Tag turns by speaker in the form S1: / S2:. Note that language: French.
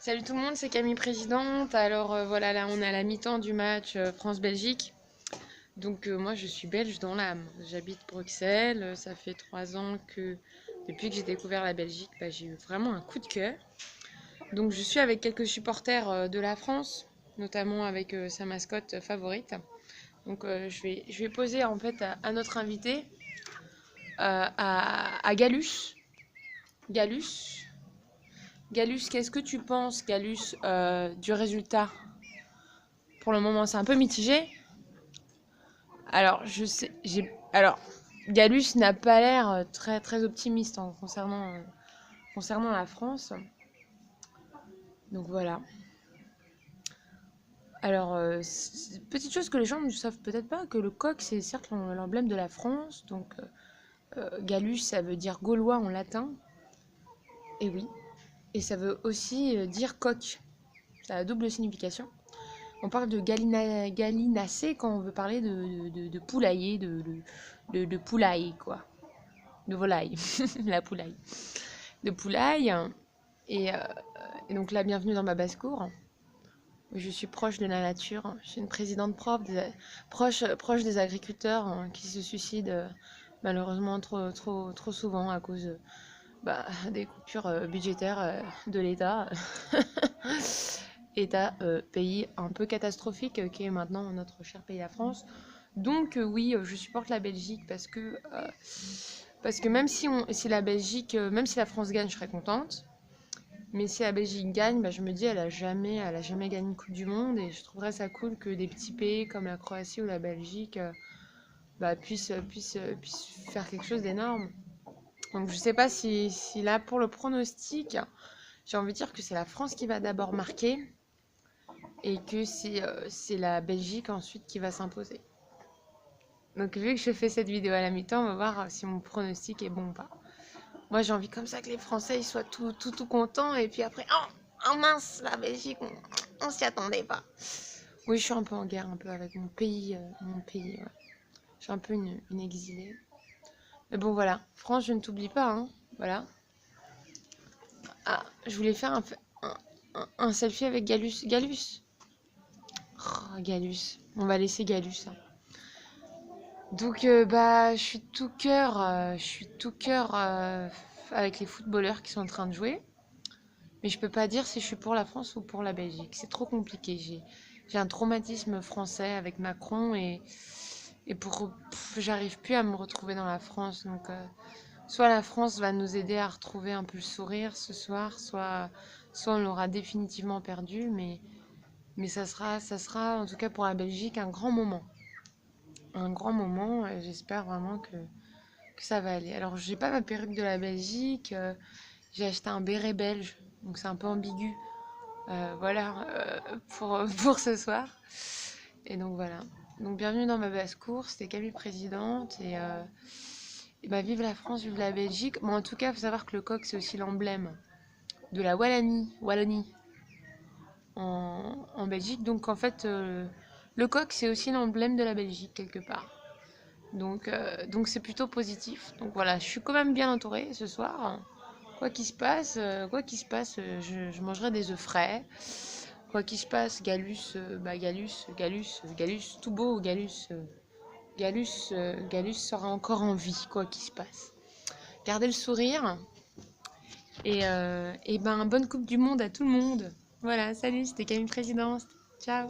S1: Salut tout le monde, c'est Camille Présidente. Alors voilà, là on est à la mi-temps du match France-Belgique. Donc moi je suis belge dans l'âme. J'habite Bruxelles. Ça fait 3 ans que depuis que j'ai découvert la Belgique, j'ai eu vraiment un coup de cœur. Donc je suis avec quelques supporters de la France, notamment avec sa mascotte favorite. Donc je vais poser en fait à notre invité, à Galus. Galus, Galus, qu'est-ce que tu penses, Galus, du résultat? Pour le moment, c'est un peu mitigé. Alors, je sais, alors, Galus n'a pas l'air très très optimiste concernant la France. Donc voilà. Alors, petite chose que les gens ne savent peut-être pas, que le coq, c'est certes l'emblème de la France. Donc, Gallus, ça veut dire gaulois en latin. Et oui. Et ça veut aussi dire coq. Ça a double signification. On parle de gallinacé quand on veut parler de poulailler, de poulaille, quoi. De volaille, la poulaille. De poulaille. Et, euh, et donc là, bienvenue dans ma basse-cour. Je suis proche de la nature. Je suis une présidente proche des agriculteurs qui se suicident malheureusement trop souvent à cause des coupures budgétaires de l'État. État, pays un peu catastrophique qui est maintenant notre cher pays la France. Donc oui, je supporte la Belgique parce que si la Belgique, même si la France gagne, je serais contente. Mais si la Belgique gagne, je me dis elle a jamais gagné une Coupe du Monde et je trouverais ça cool que des petits pays comme la Croatie ou la Belgique puissent faire quelque chose d'énorme. Donc je sais pas si là pour le pronostic, j'ai envie de dire que c'est la France qui va d'abord marquer et que c'est la Belgique ensuite qui va s'imposer. Donc vu que je fais cette vidéo à la mi-temps, on va voir si mon pronostic est bon ou pas. Moi j'ai envie comme ça que les Français ils soient tout contents et puis après, oh mince, la Belgique, on s'y attendait pas. Oui, je suis un peu en guerre un peu avec mon pays, ouais. Je suis un peu une exilée. Mais bon voilà, France, je ne t'oublie pas, hein. Voilà. Ah, je voulais faire un selfie avec Galus. Galus. Oh, Galus. On va laisser Galus, hein. Donc je suis tout cœur avec les footballeurs qui sont en train de jouer. Mais je peux pas dire si je suis pour la France ou pour la Belgique. C'est trop compliqué. J'ai un traumatisme français avec Macron j'arrive plus à me retrouver dans la France. Donc soit la France va nous aider à retrouver un peu le sourire ce soir, soit on l'aura définitivement perdu. Mais ça sera en tout cas pour la Belgique un grand moment. Un grand moment. Et j'espère vraiment que ça va aller. Alors, j'ai pas ma perruque de la Belgique. J'ai acheté un béret belge. Donc, c'est un peu ambigu. Voilà, pour ce soir. Et donc, voilà. Donc, bienvenue dans ma basse-cour. C'était Camille Présidente. Vive la France, vive la Belgique. Bon, en tout cas, il faut savoir que le coq, c'est aussi l'emblème de la Wallonie en Belgique. Donc, en fait, le coq, c'est aussi l'emblème de la Belgique, quelque part. Donc c'est plutôt positif. Donc voilà, je suis quand même bien entourée ce soir. Je mangerai des œufs frais. Quoi qu'il se passe, Galus, tout beau, Galus sera encore en vie, quoi qu'il se passe. Gardez le sourire et bonne Coupe du Monde à tout le monde. Voilà, salut, c'était Camille Présidence. Ciao.